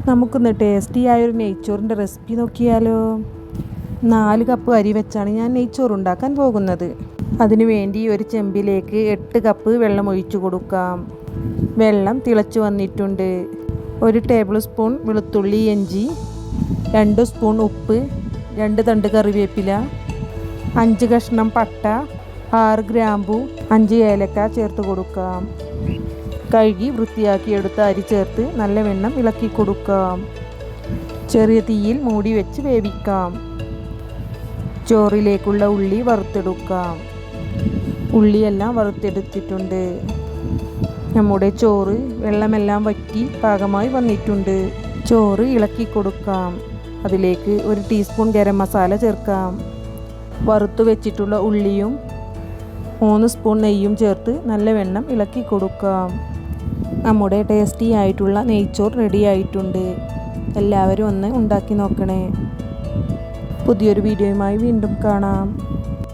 നമുക്കൊന്ന് ടേസ്റ്റിയായൊരു നെയ്ച്ചോറിൻ്റെ റെസിപ്പി നോക്കിയാലോ. 4 കപ്പ് അരി വെച്ചാണ് ഞാൻ നെയ്ച്ചോറ് ഉണ്ടാക്കാൻ പോകുന്നത്. അതിനു വേണ്ടി ഒരു ചെമ്പിലേക്ക് 8 കപ്പ് വെള്ളം ഒഴിച്ചു കൊടുക്കാം. വെള്ളം തിളച്ചു വന്നിട്ടുണ്ട്. 1 ടേബിൾ സ്പൂൺ വെളുത്തുള്ളി ഇഞ്ചി, 2 സ്പൂൺ ഉപ്പ്, 2 തണ്ട് കറിവേപ്പില, 5 കഷ്ണം പട്ട, 6 ഗ്രാമ്പു, 5 ഏലക്ക ചേർത്ത് കൊടുക്കാം. കഴുകി വൃത്തിയാക്കിയെടുത്ത അരി ചേർത്ത് നല്ലവണ്ണം ഇളക്കി കൊടുക്കാം. ചെറിയ തീയിൽ മൂടി വെച്ച് വേവിക്കാം. ചോറിലേക്കുള്ള ഉള്ളി വറുത്തെടുക്കാം. ഉള്ളിയെല്ലാം വറുത്തെടുത്തിട്ടുണ്ട്. നമ്മുടെ ചോറ് വെള്ളമെല്ലാം വറ്റി പാകമായി വന്നിട്ടുണ്ട്. ചോറ് ഇളക്കി കൊടുക്കാം. അതിലേക്ക് 1 ടീസ്പൂൺ ഗരം മസാല ചേർക്കാം. വറുത്തു വെച്ചിട്ടുള്ള ഉള്ളിയും 3 സ്പൂൺ നെയ്യും ചേർത്ത് നല്ലവണ്ണം ഇളക്കി കൊടുക്കാം. നമ്മുടെ ടേസ്റ്റി ആയിട്ടുള്ള നെയ്ച്ചോറ് റെഡി ആയിട്ടുണ്ട്. എല്ലാവരും ഒന്ന് ഉണ്ടാക്കി നോക്കണേ. പുതിയൊരു വീഡിയോയുമായി വീണ്ടും കാണാം.